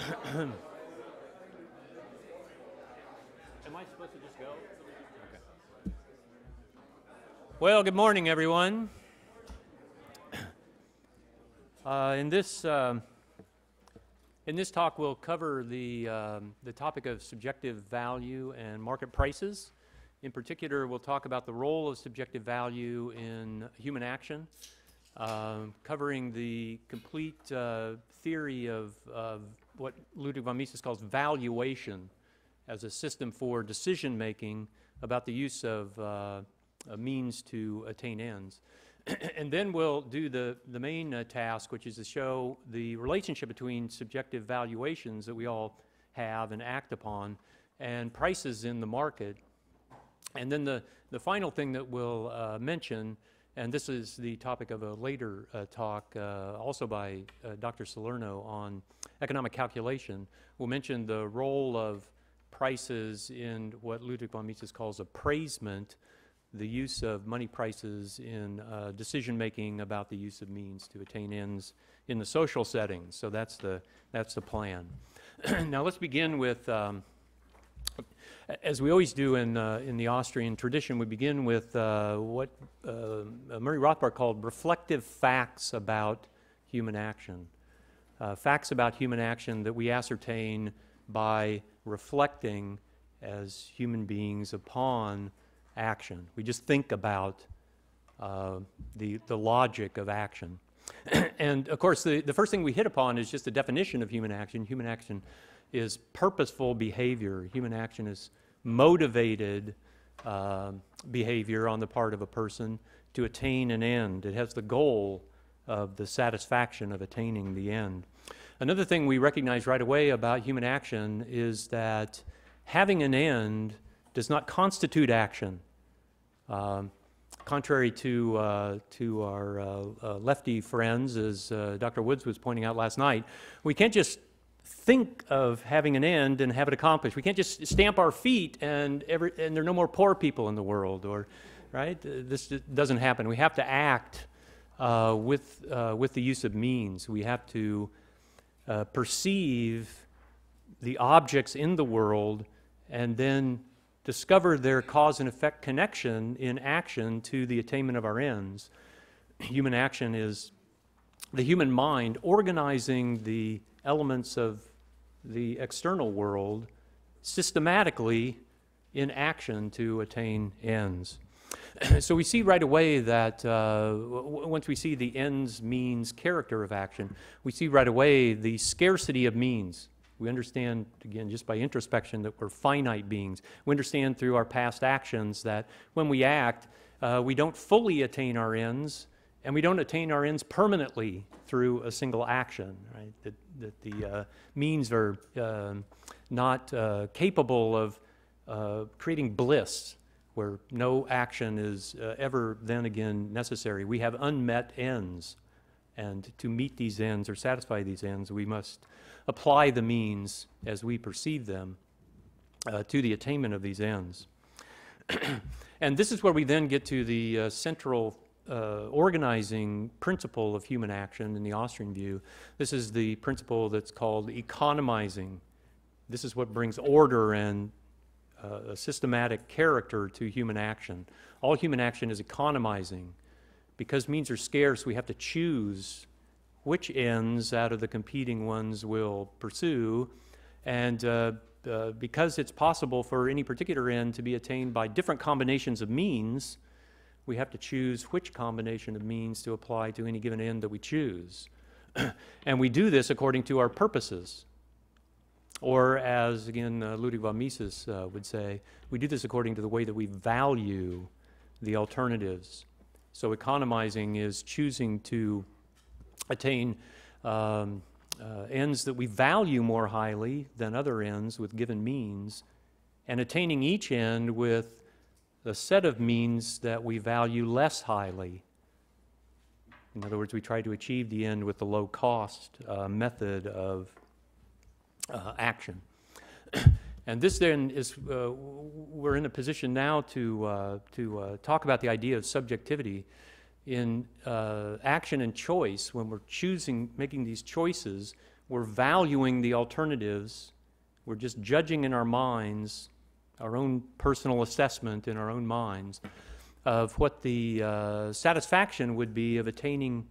Am I supposed to just go? Okay. Well, good morning, everyone. In this talk, we'll cover the topic of subjective value and market prices. In particular, we'll talk about the role of subjective value in human action, covering the complete theory of what Ludwig von Mises calls valuation as a system for decision-making about the use of means to attain ends. And then we'll do the main task, which is to show the relationship between subjective valuations that we all have and act upon and prices in the market. And then the final thing that we'll mention, and this is the topic of a later talk, also by Dr. Salerno on economic calculation, we'll mention the role of prices in what Ludwig von Mises calls appraisement, the use of money prices in decision-making about the use of means to attain ends in the social settings. So that's the plan. Now let's begin with, as we always do in the Austrian tradition, we begin with what Murray Rothbard called reflective facts about human action. Facts about human action that we ascertain by reflecting as human beings upon action. We just think about the logic of action. And of course, the first thing we hit upon is just the definition of human action. Human action is purposeful behavior. Human action is motivated behavior on the part of a person to attain an end. It has the goal of the satisfaction of attaining the end. Another thing we recognize right away about human action is that having an end does not constitute action. Contrary to our lefty friends, as Dr. Woods was pointing out last night, we can't just think of having an end and have it accomplished. We can't just stamp our feet and there are no more poor people in the world, or right? This doesn't happen. We have to act with the use of means. We have to perceive the objects in the world and then discover their cause and effect connection in action to the attainment of our ends. Human action is the human mind organizing the elements of the external world systematically in action to attain ends. So we see right away that once we see the ends means character of action, we see right away the scarcity of means. We understand, again, just by introspection, that we're finite beings. We understand through our past actions that when we act, we don't fully attain our ends, and we don't attain our ends permanently through a single action, right? That the means are not capable of creating bliss, where no action is ever then again necessary. We have unmet ends, and to meet these ends or satisfy these ends, we must apply the means as we perceive them to the attainment of these ends. And this is where we then get to the central organizing principle of human action in the Austrian view. This is the principle that's called economizing. This is what brings order and a systematic character to human action. All human action is economizing. Because means are scarce, we have to choose which ends out of the competing ones we'll pursue, and because it's possible for any particular end to be attained by different combinations of means, we have to choose which combination of means to apply to any given end that we choose. And we do this according to our purposes. Or as, again, Ludwig von Mises would say, we do this according to the way that we value the alternatives. So economizing is choosing to attain ends that we value more highly than other ends with given means, and attaining each end with a set of means that we value less highly. In other words, we try to achieve the end with the low-cost method of action. And this then is, we're in a position now to talk about the idea of subjectivity in action and choice. When we're choosing, making these choices, we're valuing the alternatives. We're just judging in our minds, our own personal assessment in our own minds of what the satisfaction would be of attaining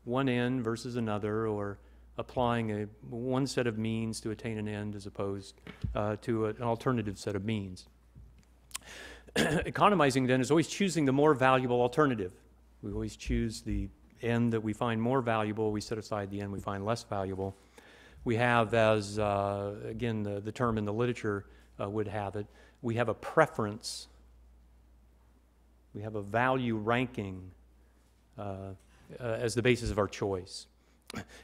one end versus another, or applying one set of means to attain an end as opposed to an alternative set of means. Economizing, then, is always choosing the more valuable alternative. We always choose the end that we find more valuable. We set aside the end we find less valuable. We have, as again, the term in the literature would have it, we have a preference. We have a value ranking as the basis of our choice.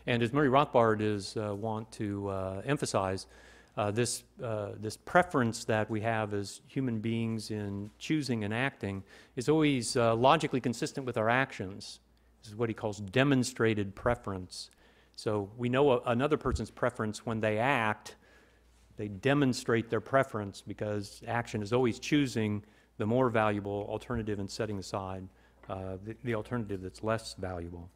And as Murray Rothbard is want to emphasize, this preference that we have as human beings in choosing and acting is always logically consistent with our actions. This is what he calls demonstrated preference. So we know another person's preference when they act. They demonstrate their preference because action is always choosing the more valuable alternative and setting aside the alternative that's less valuable.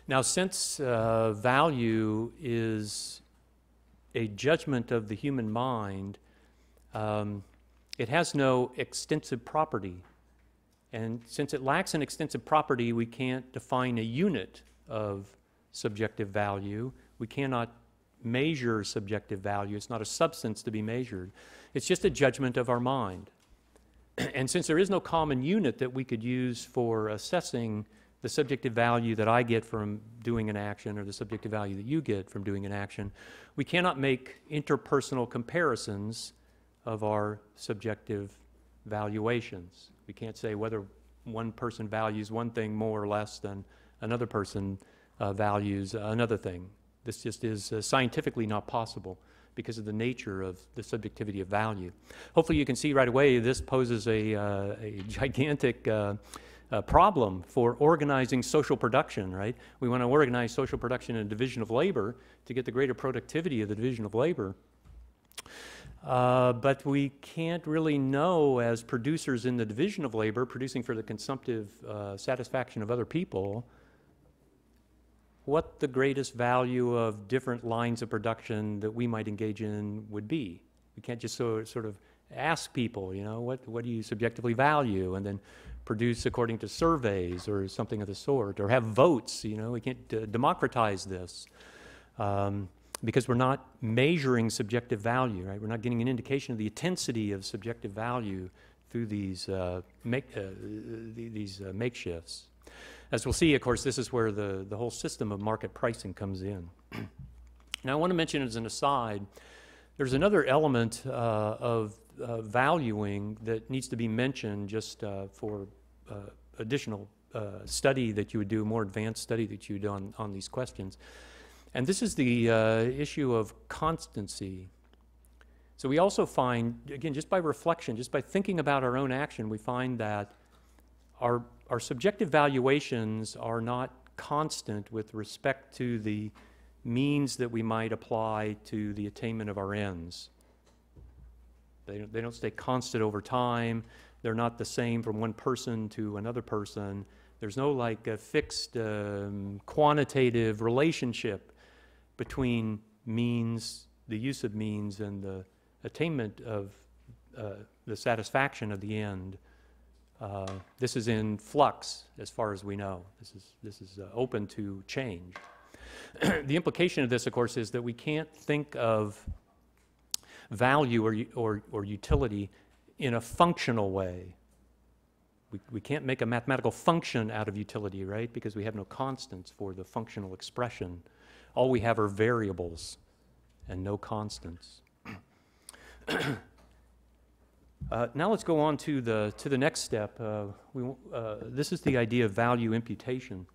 Now, since value is a judgment of the human mind, it has no extensive property. And since it lacks an extensive property, we can't define a unit of subjective value. We cannot measure subjective value. It's not a substance to be measured. It's just a judgment of our mind. And since there is no common unit that we could use for assessing the subjective value that I get from doing an action or the subjective value that you get from doing an action, we cannot make interpersonal comparisons of our subjective valuations. We can't say whether one person values one thing more or less than another person values another thing. This just is scientifically not possible because of the nature of the subjectivity of value. Hopefully you can see right away this poses a gigantic problem for organizing social production, right? We want to organize social production in a division of labor to get the greater productivity of the division of labor. But we can't really know, as producers in the division of labor, producing for the consumptive satisfaction of other people, what the greatest value of different lines of production that we might engage in would be. We can't just sort of ask people, you know, what do you subjectively value, and then produce according to surveys or something of the sort, or have votes. You know, we can't democratize this because we're not measuring subjective value, right? We're not getting an indication of the intensity of subjective value through these makeshifts. As we'll see, of course, this is where the whole system of market pricing comes in. Now, I want to mention as an aside, there's another element of valuing that needs to be mentioned just for additional study that you would do, more advanced study that you would do on these questions. And this is the issue of constancy. So we also find, again, just by reflection, just by thinking about our own action, we find that our subjective valuations are not constant with respect to the means that we might apply to the attainment of our ends. They don't stay constant over time. They're not the same from one person to another person. There's no like a fixed quantitative relationship between means, the use of means, and the attainment of the satisfaction of the end. This is in flux as far as we know. This is open to change. The implication of this, of course, is that we can't think of value or utility in a functional way. We can't make a mathematical function out of utility, right? Because we have no constants for the functional expression. All we have are variables and no constants. Now let's go on to the next step. This is the idea of value imputation.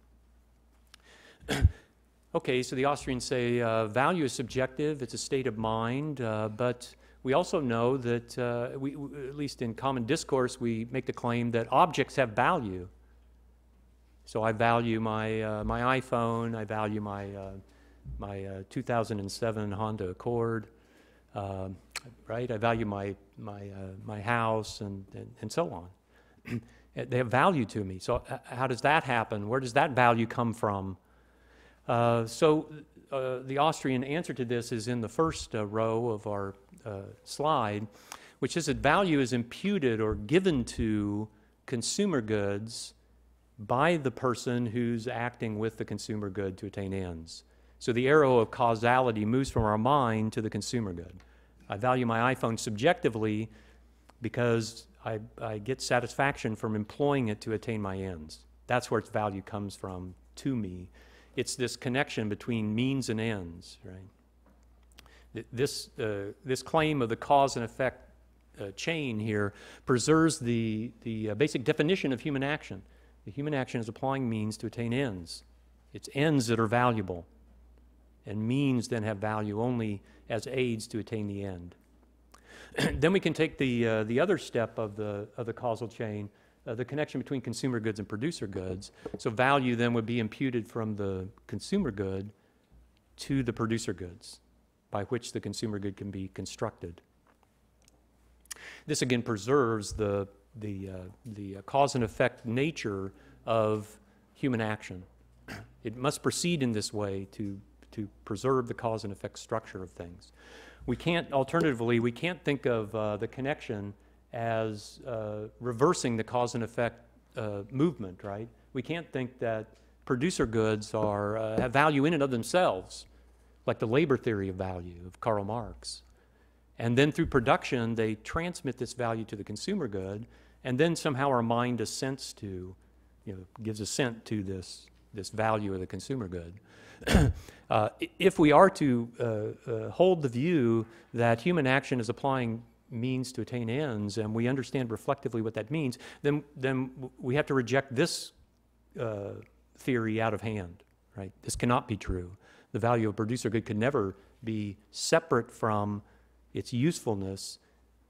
Okay, so the Austrians say value is subjective, it's a state of mind, but we also know that, at least in common discourse, we make the claim that objects have value. So I value my my iPhone, I value my 2007 Honda Accord, right? I value my house and so on. They have value to me. So how does that happen? Where does that value come from? So the Austrian answer to this is in the first row of our slide, which is that value is imputed or given to consumer goods by the person who's acting with the consumer good to attain ends. So the arrow of causality moves from our mind to the consumer good. I value my iPhone subjectively because I get satisfaction from employing it to attain my ends. That's where its value comes from to me. It's this connection between means and ends, right? This claim of the cause and effect chain here preserves the basic definition of human action. The human action is applying means to attain ends. It's ends that are valuable, and means then have value only as aids to attain the end. Then we can take the other step of the causal chain, the connection between consumer goods and producer goods. So value then would be imputed from the consumer good to the producer goods, by which the consumer good can be constructed. This again preserves the cause and effect nature of human action. It must proceed in this way to preserve the cause and effect structure of things. We can't, alternatively, we can't think of the connection as reversing the cause and effect movement, right? We can't think that producer goods have value in and of themselves, like the labor theory of value of Karl Marx. And then through production, they transmit this value to the consumer good, and then somehow our mind assents to, gives assent to this value of the consumer good. If we are to hold the view that human action is applying means to attain ends, and we understand reflectively what that means, then we have to reject this theory out of hand, right? This cannot be true. The value of producer good could never be separate from its usefulness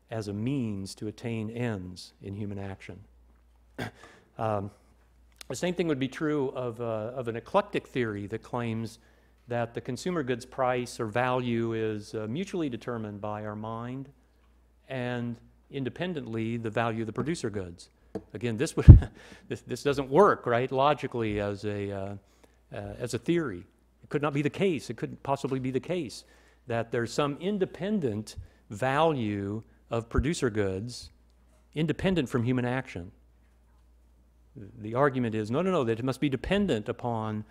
as a means to attain ends in human action. The same thing would be true of an eclectic theory that claims that the consumer goods price or value is mutually determined by our mind and independently the value of the producer goods. Again, this doesn't work, right, logically as a theory. It could not be the case. It couldn't possibly be the case that there's some independent value of producer goods independent from human action. The argument is, no, that it must be dependent upon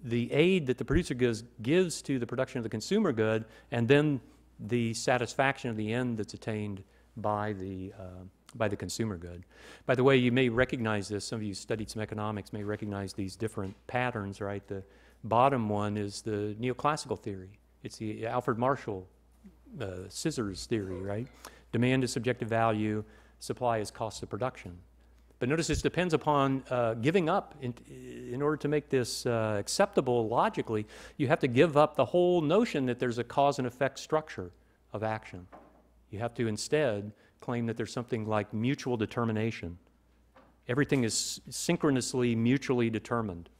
the aid that the producer goods gives to the production of the consumer good, and then the satisfaction of the end that's attained by the consumer good. By the way, you may recognize this. Some of you studied some economics may recognize these different patterns, right? The bottom one is the neoclassical theory. It's the Alfred Marshall scissors theory, right? Demand is subjective value, supply is cost of production. But notice this depends upon giving up. In order to make this acceptable logically, you have to give up the whole notion that there's a cause and effect structure of action. You have to instead claim that there's something like mutual determination. Everything is synchronously mutually determined.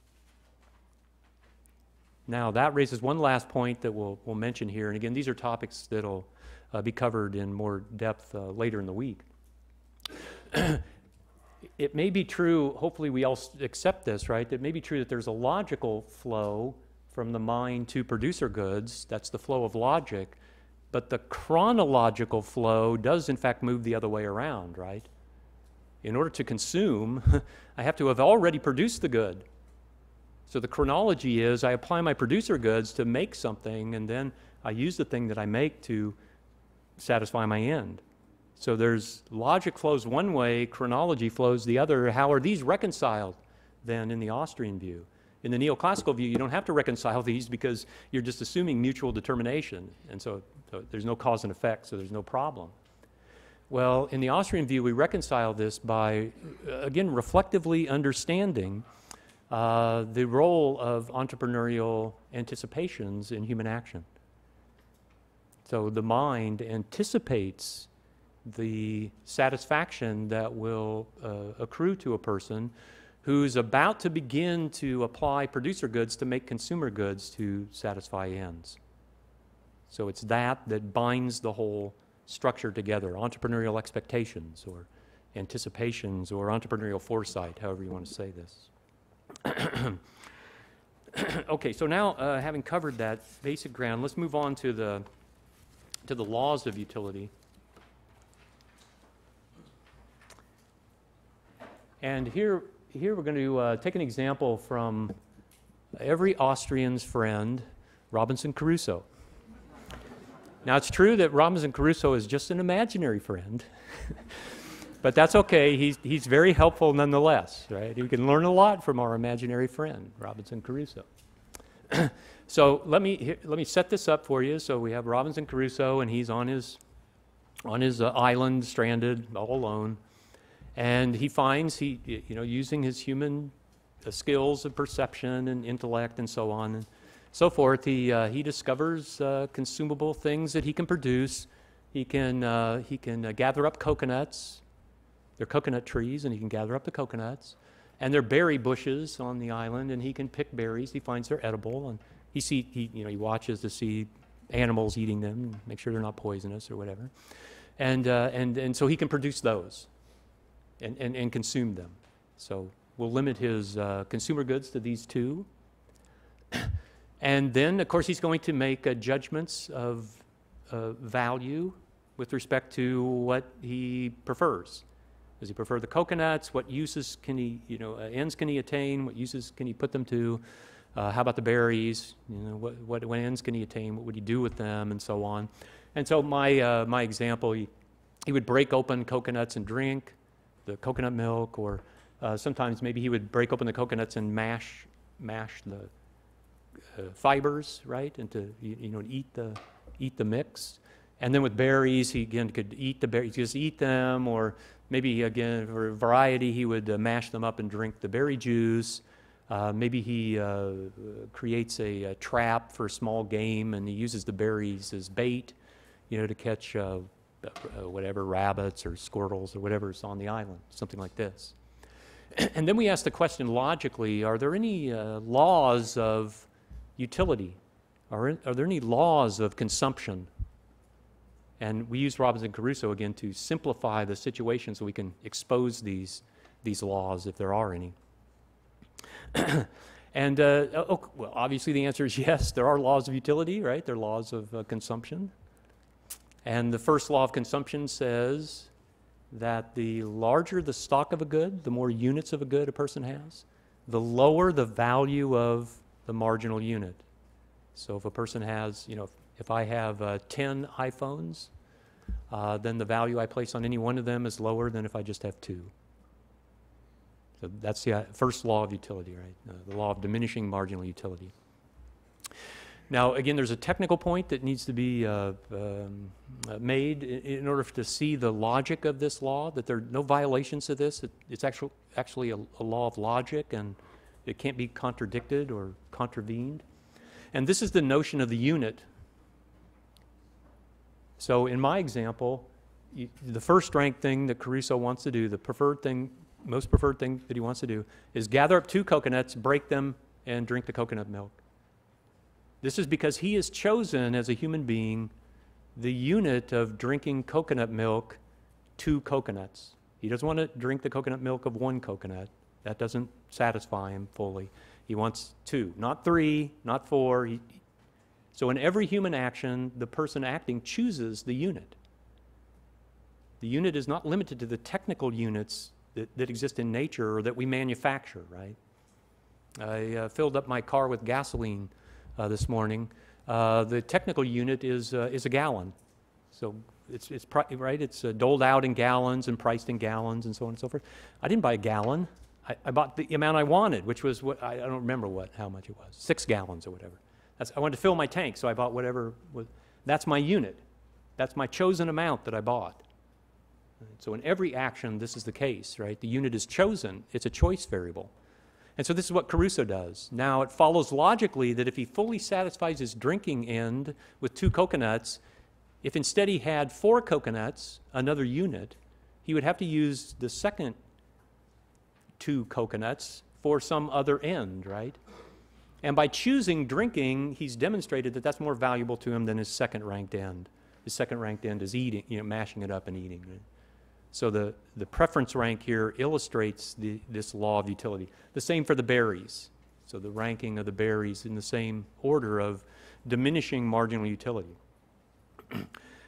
Now that raises one last point that we'll mention here. And again, these are topics that'll be covered in more depth later in the week. It may be true, hopefully we all accept this, right? It may be true that there's a logical flow from the mind to producer goods. That's the flow of logic. But the chronological flow does in fact move the other way around, right? In order to consume, I have to have already produced the good. So the chronology is I apply my producer goods to make something, and then I use the thing that I make to satisfy my end. So there's logic flows one way, chronology flows the other. How are these reconciled then in the Austrian view? In the neoclassical view, you don't have to reconcile these because you're just assuming mutual determination. And so there's no cause and effect, so there's no problem. Well, in the Austrian view, we reconcile this by, again, reflectively understanding the role of entrepreneurial anticipations in human action. So the mind anticipates the satisfaction that will accrue to a person who's about to begin to apply producer goods to make consumer goods to satisfy ends. So it's that binds the whole structure together, entrepreneurial expectations or anticipations or entrepreneurial foresight, however you want to say this. Okay, so now having covered that basic ground, let's move on to the laws of utility. And here we're going to take an example from every Austrian's friend, Robinson Crusoe. Now, it's true that Robinson Crusoe is just an imaginary friend, but that's okay. He's very helpful nonetheless, right? You can learn a lot from our imaginary friend, Robinson Crusoe. So let me set this up for you. So we have Robinson Crusoe, and he's on his island, stranded, all alone, and he finds using his human skills of perception and intellect and so on and so forth, he discovers consumable things that he can produce. He can gather up coconuts. They're coconut trees, and he can gather up the coconuts. And there are berry bushes on the island, and he can pick berries. He finds they're edible, and he watches to see animals eating them, make sure they're not poisonous or whatever. And so he can produce those and consume them. So we'll limit his consumer goods to these two. And then, of course, he's going to make judgments of value with respect to what he prefers. Does he prefer the coconuts? What uses can he, ends can he attain? What uses can he put them to? How about the berries? What ends can he attain? What would he do with them, and so on? And so my example, he would break open coconuts and drink the coconut milk, or sometimes maybe he would break open the coconuts and mash the fibers, right, and to eat the mix. And then with berries, he again could eat the berries, just eat them, or maybe again for variety he would mash them up and drink the berry juice. Maybe he creates a trap for small game, and he uses the berries as bait, to catch whatever rabbits or squirrels or whatever's on the island, something like this. And then we ask the question logically: are there any laws of utility? Are there any laws of consumption? And we use Robinson Crusoe again to simplify the situation so we can expose these laws if there are any. And well, obviously the answer is yes, there are laws of utility, right? There are laws of consumption. And the first law of consumption says that the larger the stock of a good, the more units of a good a person has, the lower the value of the marginal unit. So if a person has, if I have 10 iPhones, then the value I place on any one of them is lower than if I just have 2. So that's the first law of utility, right? The law of diminishing marginal utility. Now, again, there's a technical point that needs to be made in order to see the logic of this law, that there are no violations of this. It's actually a law of logic, and it can't be contradicted or contravened. And this is the notion of the unit. So in my example, the first rank thing that Crusoe wants to do, the preferred thing, most preferred thing that he wants to do, is gather up 2 coconuts, break them, and drink the coconut milk. This is because he has chosen, as a human being, the unit of drinking coconut milk, 2 coconuts. He doesn't want to drink the coconut milk of 1 coconut. That doesn't satisfy him fully. He wants 2, not 3, not 4. So in every human action, the person acting chooses the unit. The unit is not limited to the technical units that exist in nature or that we manufacture, right? I filled up my car with gasoline this morning. The technical unit is a gallon. So it's right. It's doled out in gallons and priced in gallons and so on and so forth. I didn't buy a gallon. I bought the amount I wanted, which was what I don't remember how much it was, 6 gallons or whatever. I wanted to fill my tank, so I bought whatever was. That's my unit. That's my chosen amount that I bought. So in every action, this is the case, right? The unit is chosen. It's a choice variable. And so this is what Crusoe does. Now, it follows logically that if he fully satisfies his drinking end with 2 coconuts, if instead he had 4 coconuts, another unit, he would have to use the second 2 coconuts for some other end, right? And by choosing drinking, he's demonstrated that that's more valuable to him than his second-ranked end. His second-ranked end is eating, mashing it up and eating. Right? So the preference rank here illustrates this law of utility. The same for the berries. So the ranking of the berries in the same order of diminishing marginal utility.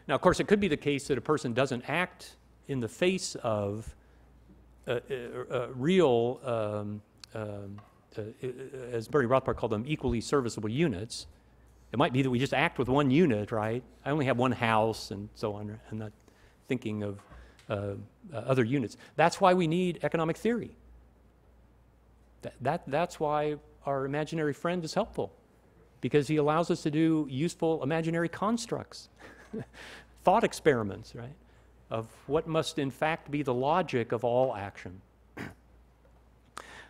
Now, of course, it could be the case that a person doesn't act in the face of real, as Barry Rothbard called them, equally serviceable units. It might be that we just act with one unit, right? I only have one house and so on. I'm not thinking of other units. That's why we need economic theory. That's why our imaginary friend is helpful, because he allows us to do useful imaginary constructs, thought experiments, right, of what must in fact be the logic of all action.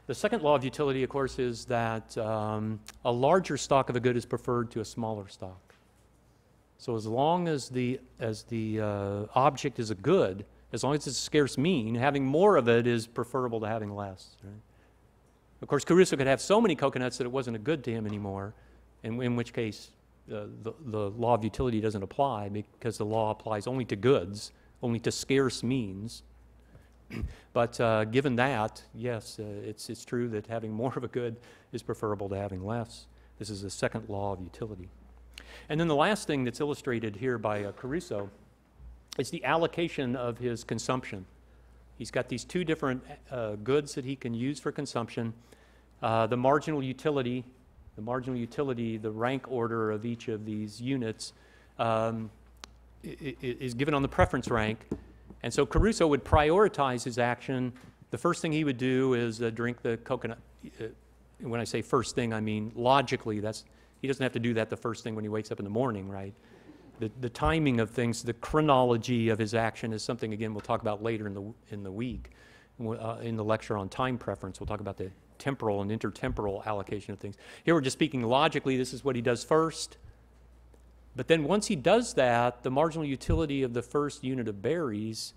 The second law of utility, of course, is that a larger stock of a good is preferred to a smaller stock. So as long as the object is a good, as long as it's a scarce mean, having more of it is preferable to having less. Right? Of course, Caruso could have so many coconuts that it wasn't a good to him anymore, in which case the law of utility doesn't apply, because the law applies only to goods, only to scarce means. But given that, yes, it's true that having more of a good is preferable to having less. This is the second law of utility. And then the last thing that's illustrated here by Caruso is the allocation of his consumption. He's got these two different goods that he can use for consumption. The marginal utility, the rank order of each of these units is given on the preference rank. And so Caruso would prioritize his action. The first thing he would do is drink the coconut. When I say first thing, I mean logically. He doesn't have to do that the first thing when he wakes up in the morning, right? The timing of things, the chronology of his action is something, again, we'll talk about later in the week. In the lecture on time preference, we'll talk about the temporal and intertemporal allocation of things. Here we're just speaking logically. This is what he does first. But then once he does that, the marginal utility of the first unit of berries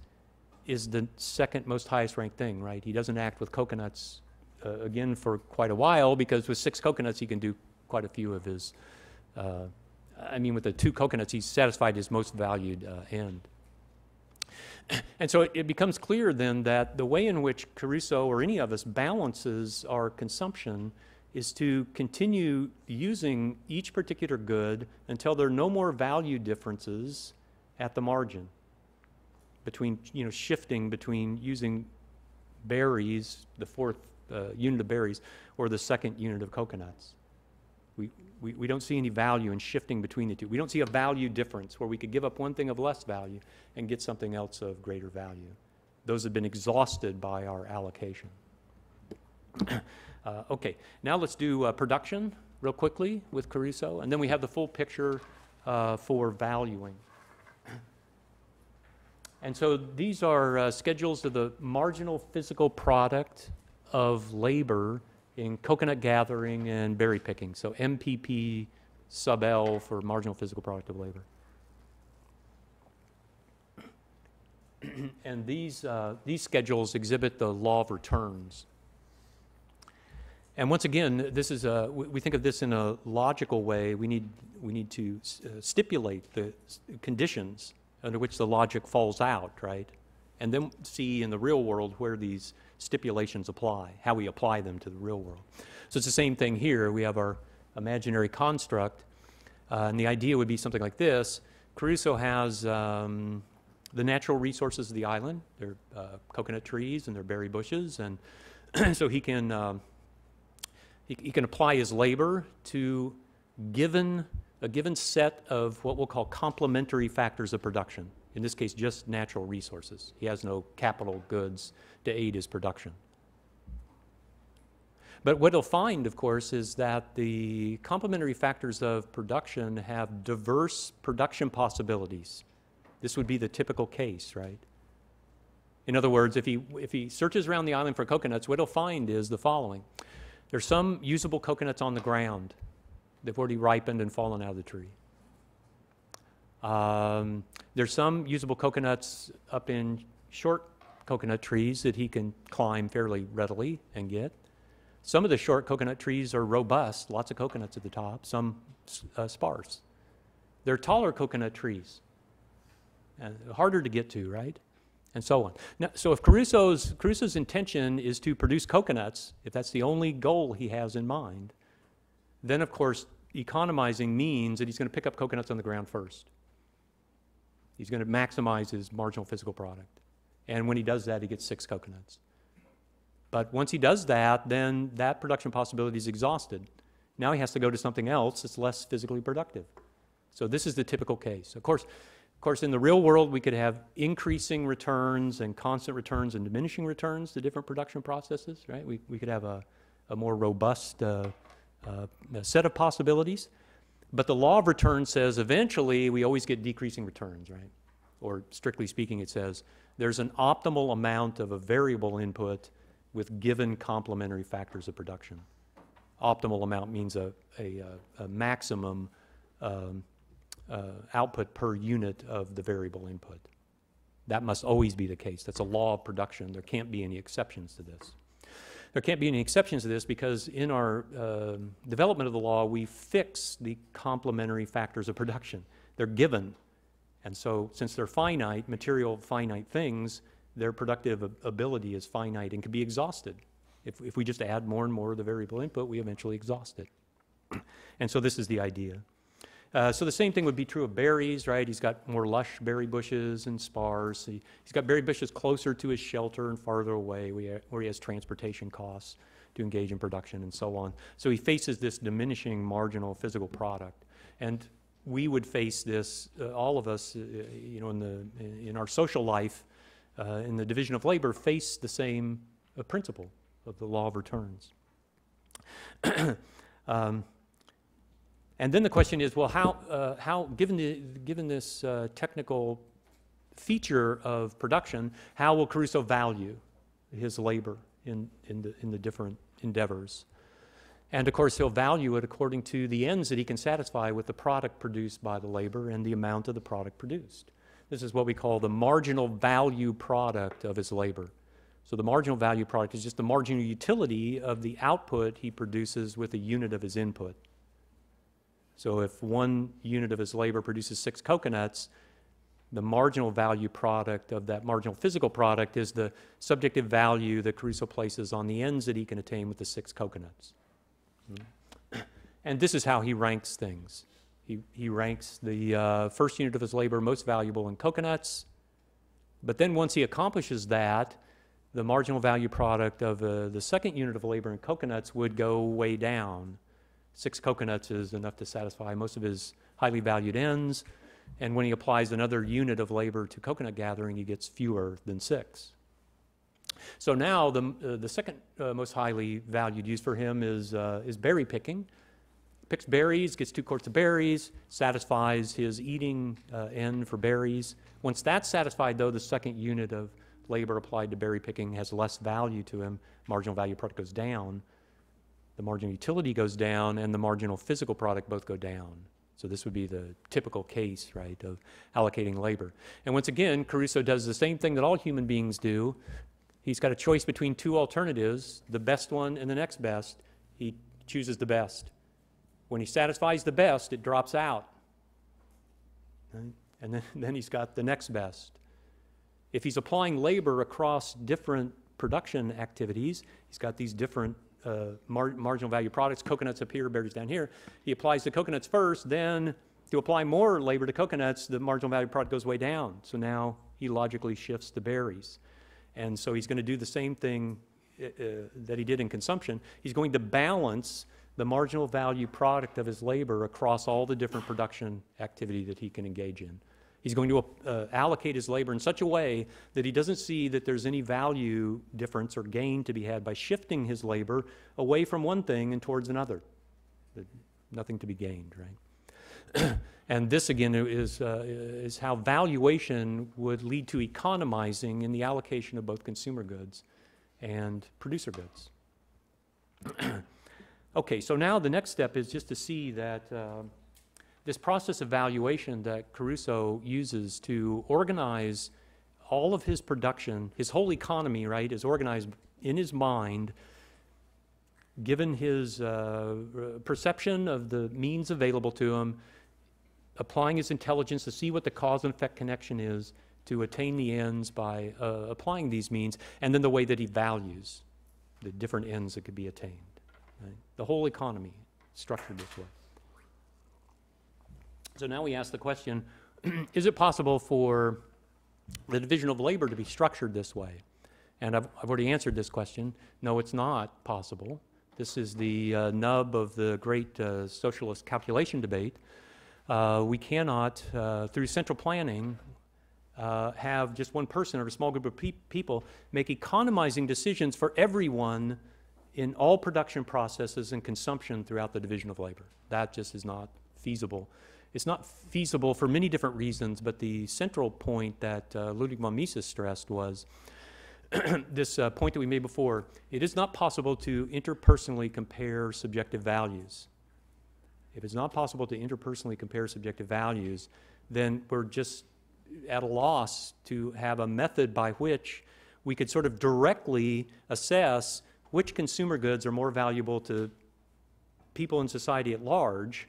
is the second most highest ranked thing, right? He doesn't act with coconuts, again, for quite a while, because with 6 coconuts he can do quite a few of his, with the 2 coconuts he's satisfied his most valued end. And so it becomes clear then that the way in which Caruso or any of us balances our consumption is to continue using each particular good until there are no more value differences at the margin between, shifting between using berries, the 4th unit of berries, or the 2nd unit of coconuts. We don't see any value in shifting between the two. We don't see a value difference where we could give up one thing of less value and get something else of greater value. Those have been exhausted by our allocation. Okay, now let's do production real quickly with Caruso, and then we have the full picture for valuing. And so these are schedules of the marginal physical product of labor in coconut gathering and berry picking. So MPP sub L for marginal physical product of labor. And these schedules exhibit the law of returns. And once again, this is we think of this in a logical way. We need to stipulate the conditions under which the logic falls out, right? And then see in the real world where these stipulations apply, how we apply them to the real world. So it's the same thing here. We have our imaginary construct, and the idea would be something like this. Caruso has the natural resources of the island. They're coconut trees and they're berry bushes, and so he can apply his labor to a given set of what we'll call complementary factors of production. In this case, just natural resources. He has no capital goods to aid his production. But what he'll find, of course, is that the complementary factors of production have diverse production possibilities. This would be the typical case, right? In other words, if he searches around the island for coconuts, what he'll find is the following. There's some usable coconuts on the ground. They've already ripened and fallen out of the tree. There's some usable coconuts up in short coconut trees that he can climb fairly readily and get. Some of the short coconut trees are robust, lots of coconuts at the top, some sparse. They're taller coconut trees, harder to get to, right? and so on. Now, so if Crusoe's intention is to produce coconuts, if that's the only goal he has in mind, then of course economizing means that he's going to pick up coconuts on the ground first. He's going to maximize his marginal physical product. And when he does that, he gets 6 coconuts. But once he does that, then that production possibility is exhausted. Now he has to go to something else that's less physically productive. So this is the typical case. Of course, in the real world, we could have increasing returns and constant returns and diminishing returns to different production processes, right? We could have a more robust set of possibilities. But the law of return says eventually we always get decreasing returns, right? Or strictly speaking, it says there's an optimal amount of a variable input with given complementary factors of production. Optimal amount means a maximum output per unit of the variable input. That must always be the case. That's a law of production. There can't be any exceptions to this. There can't be any exceptions to this because in our development of the law, we fix the complementary factors of production. They're given. And so since they're finite, material finite things, their productive ability is finite and can be exhausted. If we just add more and more of the variable input, we eventually exhaust it. And so this is the idea. So the same thing would be true of berries, right? He's got more lush berry bushes and sparse. He's got berry bushes closer to his shelter and farther away where he has transportation costs to engage in production and so on. So he faces this diminishing marginal physical product. And we would face this, all of us, in our social life, in the division of labor, face the same principle of the law of returns. And then the question is, well, how given this technical feature of production, how will Crusoe value his labor in the different endeavors? And of course, he'll value it according to the ends that he can satisfy with the product produced by the labor and the amount of the product produced. This is what we call the marginal value product of his labor. So the marginal value product is just the marginal utility of the output he produces with a unit of his input. So if 1 unit of his labor produces 6 coconuts, the marginal value product of that marginal physical product is the subjective value that Crusoe places on the ends that he can attain with the 6 coconuts. And this is how he ranks things. He ranks the first unit of his labor most valuable in coconuts, but then once he accomplishes that, the marginal value product of the second unit of labor in coconuts would go way down. 6 coconuts is enough to satisfy most of his highly valued ends, and when he applies another unit of labor to coconut gathering, he gets fewer than 6. So now the second most highly valued use for him is berry picking. Picks berries, gets 2 quarts of berries, satisfies his eating end for berries. Once that's satisfied, though, the second unit of labor applied to berry picking has less value to him. Marginal value product goes down. The marginal utility goes down, and the marginal physical product both go down. So this would be the typical case, right, of allocating labor. And once again, Crusoe does the same thing that all human beings do. He's got a choice between 2 alternatives, the best one and the next best. He chooses the best. When he satisfies the best, it drops out. Right? And then he's got the next best. If he's applying labor across different production activities, he's got these different marginal value products, coconuts up here, berries down here. He applies the coconuts first, then to apply more labor to coconuts, the marginal value product goes way down. So now he logically shifts to berries. And so he's going to do the same thing that he did in consumption. He's going to balance the marginal value product of his labor across all the different production activity that he can engage in. He's going to allocate his labor in such a way that he doesn't see that there's any value difference or gain to be had by shifting his labor away from one thing and towards another. Nothing to be gained, right? And this, again, is how valuation would lead to economizing in the allocation of both consumer goods and producer goods. Okay, so now the next step is just to see that this process of valuation that Crusoe uses to organize all of his production, his whole economy, right, is organized in his mind, given his perception of the means available to him, applying his intelligence to see what the cause and effect connection is, to attain the ends by applying these means, and then the way that he values the different ends that could be attained. Right? The whole economy structured this way. So now we ask the question, is it possible for the division of labor to be structured this way? And I've already answered this question. No, it's not possible. This is the nub of the great socialist calculation debate. We cannot, through central planning, have just one person or a small group of people make economizing decisions for everyone in all production processes and consumption throughout the division of labor. That just is not feasible. It's not feasible for many different reasons, but the central point that Ludwig von Mises stressed was this point that we made before. It is not possible to interpersonally compare subjective values. If it's not possible to interpersonally compare subjective values, then we're just at a loss to have a method by which we could sort of directly assess which consumer goods are more valuable to people in society at large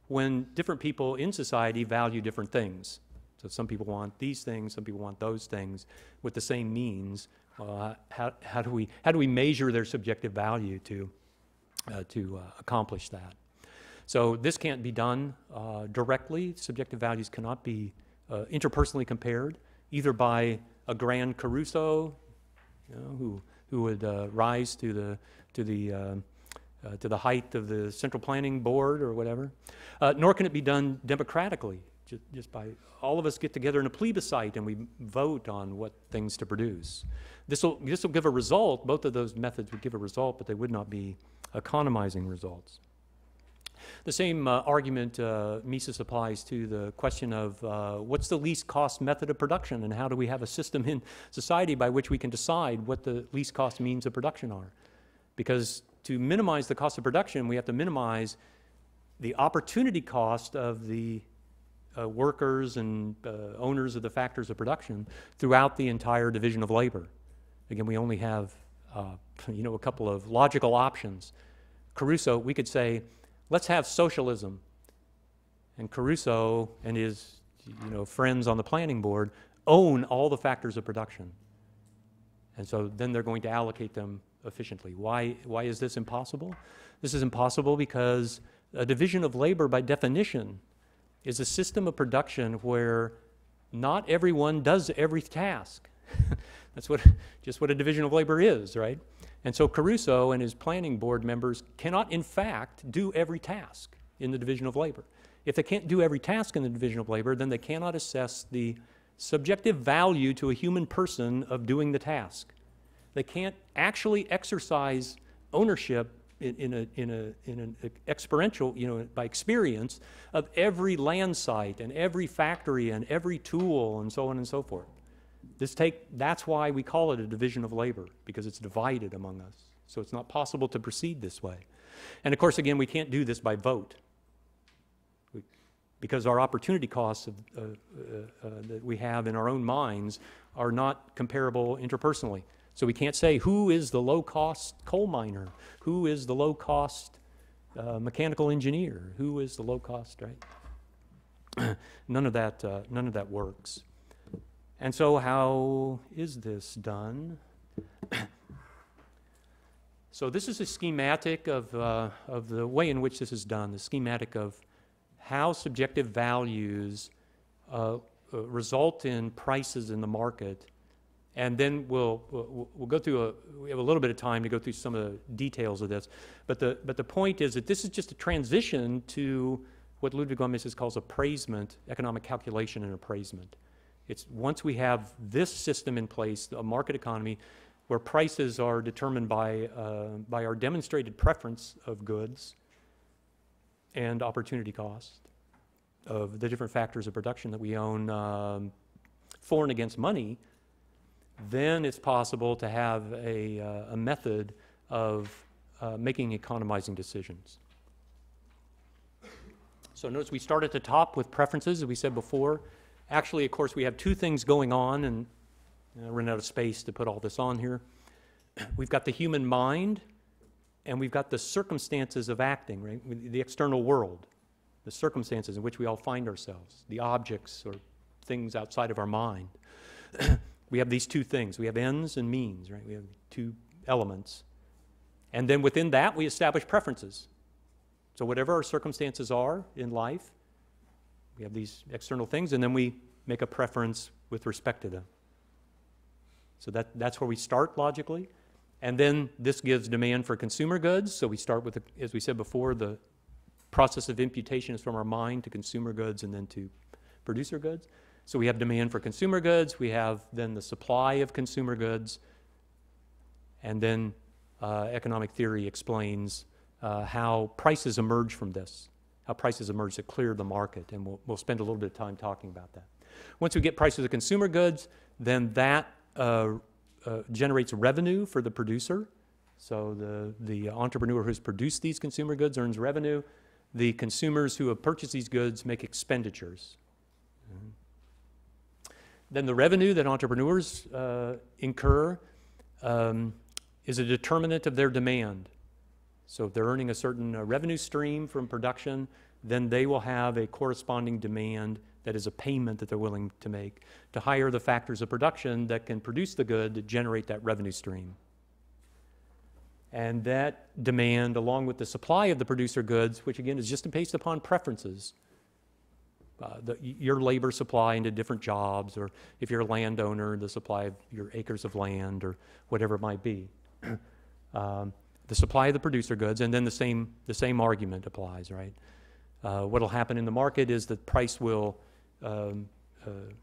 when different people in society value different things. So some people want these things, some people want those things with the same means. How do we measure their subjective value to accomplish that? So this can't be done directly. Subjective values cannot be interpersonally compared, either by a grand Caruso, who would rise to the height of the central planning board or whatever, nor can it be done democratically, just by all of us get together in a plebiscite and we vote on what things to produce. This will give a result. Both of those methods would give a result, but they would not be economizing results. The same argument Mises applies to the question of what's the least cost method of production, and how do we have a system in society by which we can decide what the least cost means of production are. Because to minimize the cost of production, we have to minimize the opportunity cost of the workers and owners of the factors of production throughout the entire division of labor. Again, we only have a couple of logical options. Caruso, we could say, let's have socialism. And Caruso and his friends on the planning board own all the factors of production. And so then they're going to allocate them efficiently. Why is this impossible? This is impossible because a division of labor, by definition, is a system of production where not everyone does every task. That's just what a division of labor is, right? And so Caruso and his planning board members cannot, in fact, do every task in the division of labor. If they can't do every task in the division of labor, then they cannot assess the subjective value to a human person of doing the task. They can't actually exercise ownership in an experiential, by experience, of every land site and every factory and every tool and so on and so forth. That's why we call it a division of labor, because it's divided among us. So it's not possible to proceed this way. And of course, again, we can't do this by vote, because our opportunity costs that we have in our own minds are not comparable interpersonally. So we can't say who is the low-cost coal miner, who is the low-cost mechanical engineer, who is the low-cost, right? None of that works. And so how is this done? So this is a schematic of the way in which this is done, the schematic of how subjective values result in prices in the market. And then we'll go through we have a little bit of time to go through some of the details of this. But the point is that this is just a transition to what Ludwig von Mises calls appraisement, economic calculation and appraisement. It's once we have this system in place, a market economy, where prices are determined by our demonstrated preference of goods and opportunity cost of the different factors of production that we own for and against money, then it's possible to have a method of making economizing decisions. So notice we start at the top with preferences, as we said before. Actually, of course, we have two things going on, and I ran out of space to put all this on here. We've got the human mind, and we've got the circumstances of acting, right? The external world, the circumstances in which we all find ourselves, the objects or things outside of our mind. We have these two things. We have ends and means, right? We have two elements. And then within that, we establish preferences. So whatever our circumstances are in life, we have these external things, and then we make a preference with respect to them. So that's where we start logically. And then this gives demand for consumer goods. So we start with, as we said before, the process of imputation is from our mind to consumer goods and then to producer goods. So we have demand for consumer goods. We have then the supply of consumer goods. And then economic theory explains how prices emerge from this, how prices emerge to clear the market. And we'll spend a little bit of time talking about that. Once we get prices of consumer goods, then that generates revenue for the producer. So the entrepreneur who's produced these consumer goods earns revenue. The consumers who have purchased these goods make expenditures. Then the revenue that entrepreneurs incur is a determinant of their demand. So if they're earning a certain revenue stream from production, then they will have a corresponding demand that is a payment that they're willing to make to hire the factors of production that can produce the good to generate that revenue stream. And that demand, along with the supply of the producer goods, which again is just based upon preferences, your labor supply into different jobs, or if you're a landowner, the supply of your acres of land, or whatever it might be. The supply of the producer goods, and then the same argument applies, right? What will happen in the market is that price will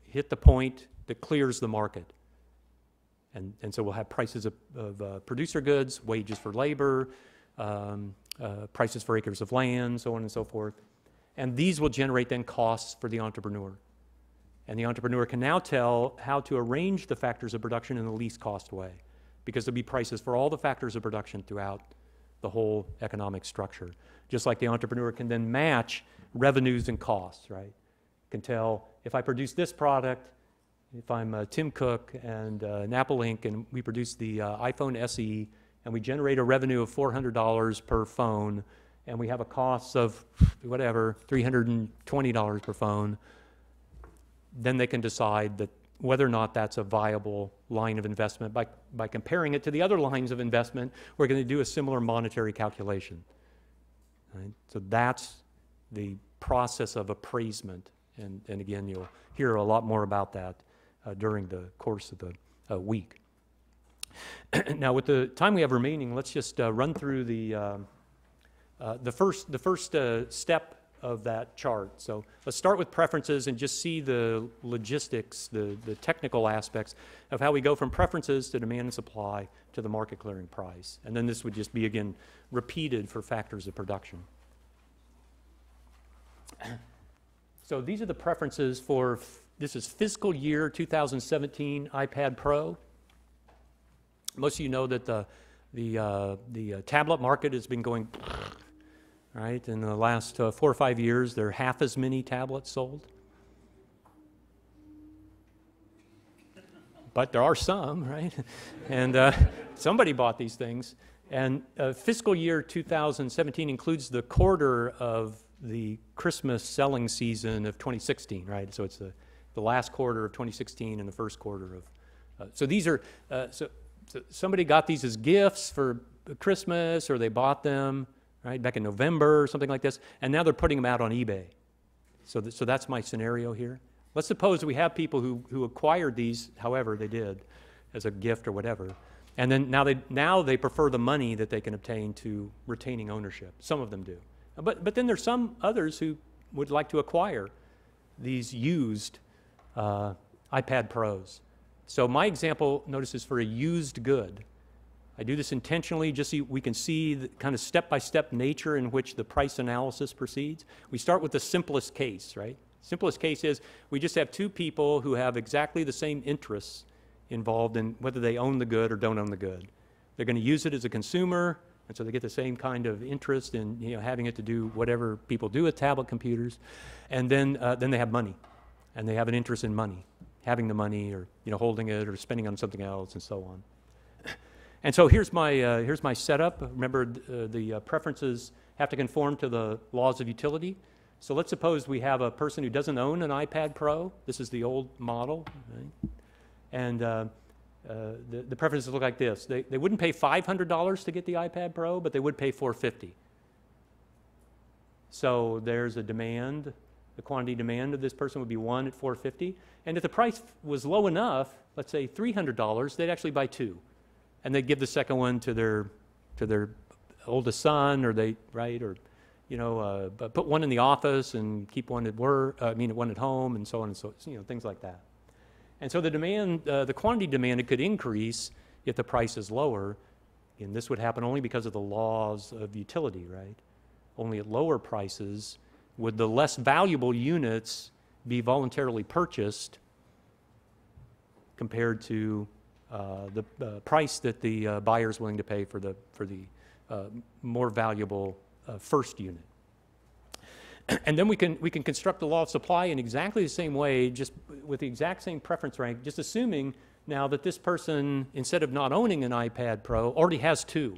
hit the point that clears the market. And so we'll have prices of producer goods, wages for labor, prices for acres of land, so on and so forth. And these will generate then costs for the entrepreneur. And the entrepreneur can now tell how to arrange the factors of production in the least cost way, because there'll be prices for all the factors of production throughout the whole economic structure. Just like the entrepreneur can then match revenues and costs, right? Can tell if I produce this product, if I'm Tim Cook and Apple Inc., and we produce the iPhone SE, and we generate a revenue of $400 per phone, and we have a cost of whatever, $320 per phone, then they can decide that whether or not that's a viable line of investment. By comparing it to the other lines of investment, we're going to do a similar monetary calculation. Right? So that's the process of appraisement. And again, you'll hear a lot more about that during the course of the week. Now, with the time we have remaining, let's just run through the first step of that chart. So let's start with preferences and just see the logistics, the technical aspects of how we go from preferences to demand and supply to the market clearing price. And then this would just be, again, repeated for factors of production. So these are the preferences for, this is fiscal year 2017 iPad Pro. Most of you know that the tablet market has been going, right? In the last 4 or 5 years, there are half as many tablets sold. But there are some, right? And somebody bought these things. And fiscal year 2017 includes the quarter of the Christmas selling season of 2016, right? So it's the last quarter of 2016 and the first quarter of, so these are, so somebody got these as gifts for Christmas, or they bought them, right, back in November or something like this, and now they're putting them out on eBay. So that's my scenario here. Let's suppose we have people who acquired these, however they did, as a gift or whatever, and then now they prefer the money that they can obtain to retaining ownership. Some of them do. But then there's some others who would like to acquire these used iPad Pros. So my example, notice, is for a used good. I do this intentionally just so we can see the kind of step-by-step nature in which the price analysis proceeds. We start with the simplest case, right? Simplest case is we just have two people who have exactly the same interests involved in whether they own the good or don't own the good. They're going to use it as a consumer, and so they get the same kind of interest in having it to do whatever people do with tablet computers. And then they have money, and they have an interest in money, having the money, or holding it or spending on something else, and so on. And so here's my setup. Remember, the preferences have to conform to the laws of utility. So let's suppose we have a person who doesn't own an iPad Pro. This is the old model, right? And the preferences look like this. They wouldn't pay $500 to get the iPad Pro, but they would pay $450. So there's a demand. The quantity demand of this person would be 1 at $450. And if the price was low enough, let's say $300, they'd actually buy 2. And they'd give the second one to their oldest son, or put one in the office and keep one at work, one at home, and so on and so, things like that. And so the demand, the quantity demanded could increase if the price is lower, and this would happen only because of the laws of utility, right? Only at lower prices would the less valuable units be voluntarily purchased compared to the price that the buyer is willing to pay for the more valuable first unit. And then we can construct the law of supply in exactly the same way, just with the exact same preference rank, just assuming now that this person, instead of not owning an iPad Pro, already has 2.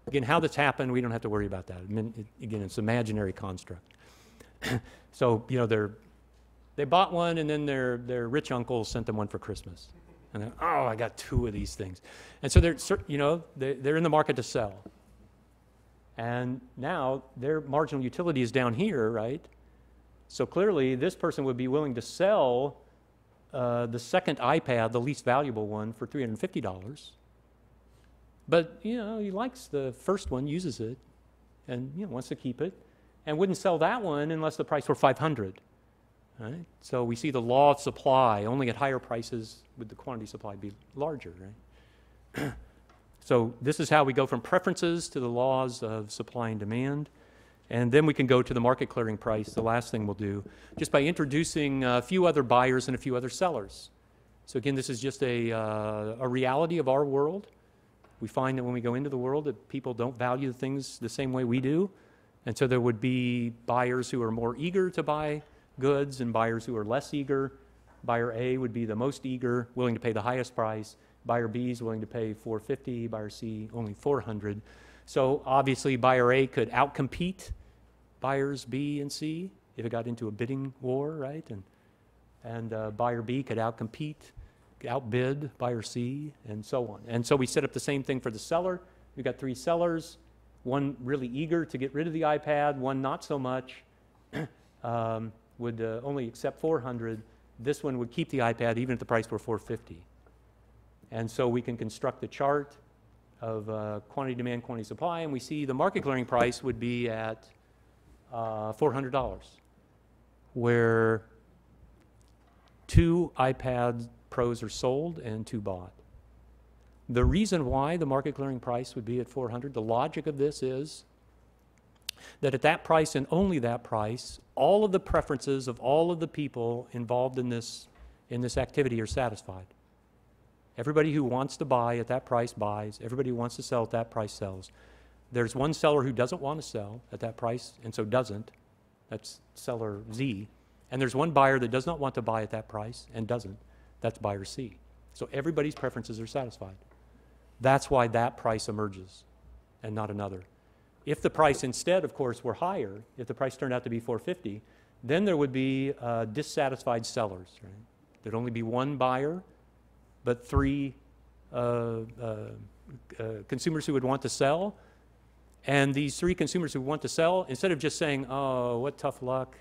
Again, how this happened, we don't have to worry about that. Again, it's an imaginary construct. So, they bought one, and then their rich uncle sent them one for Christmas. And then, oh, I got 2 of these things. And so they're in the market to sell. And now their marginal utility is down here, right? So clearly this person would be willing to sell the second iPad, the least valuable one, for $350. But, he likes the first one, uses it, and wants to keep it, and wouldn't sell that one unless the price were $500. Right? So we see the law of supply. Only at higher prices would the quantity supply be larger, right? So this is how we go from preferences to the laws of supply and demand. And then we can go to the market clearing price, the last thing we'll do, just by introducing a few other buyers and a few other sellers. So again, this is just a reality of our world. We find that when we go into the world that people don't value things the same way we do. And so there would be buyers who are more eager to buy goods and buyers who are less eager. Buyer A would be the most eager, willing to pay the highest price. Buyer B is willing to pay $450, buyer C only $400. So obviously buyer A could outcompete buyers B and C if it got into a bidding war, right? And buyer B could outbid buyer C, and so on. And so we set up the same thing for the seller. We've got 3 sellers, one really eager to get rid of the iPad, one not so much, would only accept $400. This one would keep the iPad even if the price were $450. And so we can construct the chart of quantity demand, quantity supply, and we see the market clearing price would be at $400, where 2 iPad Pros are sold and 2 bought. The reason why the market clearing price would be at $400, the logic of this is that at that price and only that price, all of the preferences of all of the people involved in this activity are satisfied. Everybody who wants to buy at that price buys. Everybody who wants to sell at that price sells. There's one seller who doesn't want to sell at that price and so doesn't. That's seller Z. And there's one buyer that does not want to buy at that price and doesn't. That's buyer C. So everybody's preferences are satisfied. That's why that price emerges and not another. If the price instead, of course, were higher, if the price turned out to be $450, then there would be dissatisfied sellers. Right? There'd only be one buyer, but 3 consumers who would want to sell. And these 3 consumers who want to sell, instead of just saying, oh, what tough luck,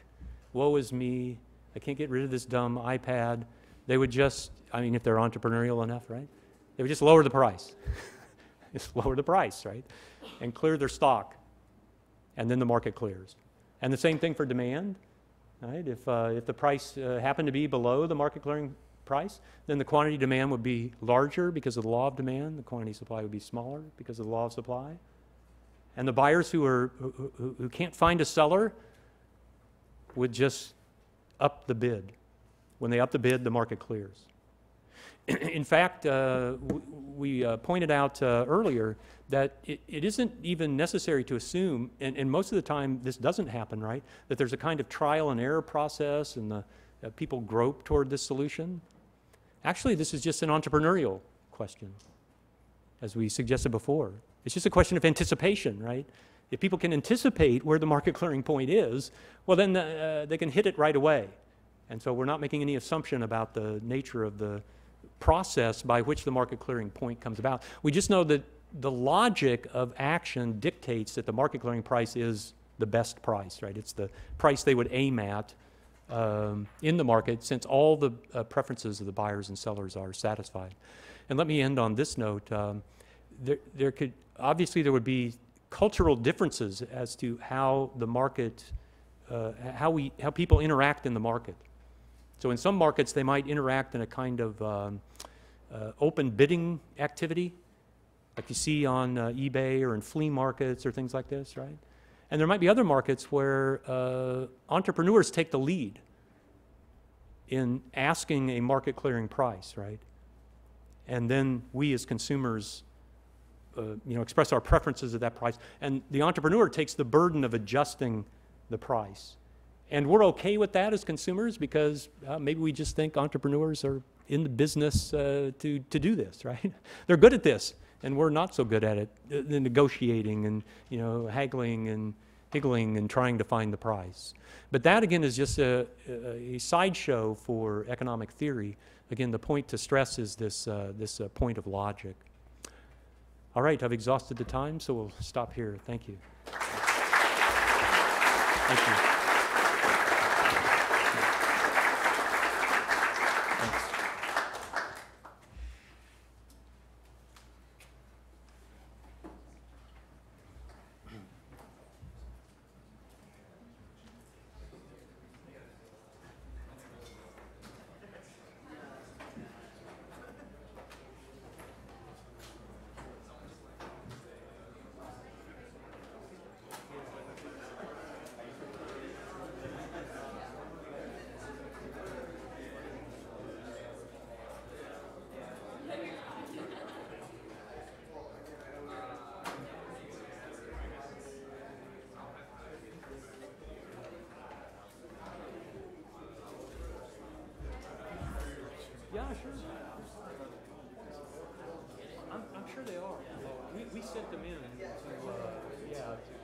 woe is me, I can't get rid of this dumb iPad, they would just, if they're entrepreneurial enough, right? They would just lower the price. Just lower the price, right? And clear their stock. And then the market clears. And the same thing for demand, right? If the price happened to be below the market clearing price, then the quantity demand would be larger because of the law of demand. The quantity supply would be smaller because of the law of supply. And the buyers who can't find a seller would just up the bid. When they up the bid, the market clears. In fact, we pointed out earlier that it isn't even necessary to assume, and most of the time this doesn't happen, right, that there's a kind of trial and error process and people grope toward this solution. Actually, this is just an entrepreneurial question, as we suggested before. It's just a question of anticipation, right? If people can anticipate where the market clearing point is, well, then they can hit it right away. And so we're not making any assumption about the nature of the process by which the market clearing point comes about. We just know that the logic of action dictates that the market clearing price is the best price, right? It's the price they would aim at in the market, since all the preferences of the buyers and sellers are satisfied. And let me end on this note. Obviously there would be cultural differences as to how the market, how people interact in the market. So in some markets they might interact in a kind of open bidding activity, like you see on eBay or in flea markets or things like this, right? And there might be other markets where entrepreneurs take the lead in asking a market clearing price, right? And then we as consumers express our preferences at that price, and the entrepreneur takes the burden of adjusting the price. And we're okay with that as consumers because maybe we just think entrepreneurs are in the business to do this, right? They're good at this, and we're not so good at it, the negotiating and haggling and higgling and trying to find the price. But that again is just a sideshow for economic theory. Again, the point to stress is this point of logic. All right, I've exhausted the time, so we'll stop here. Thank you. Thank you. Yeah, sure. I'm sure they are. We sent them in to,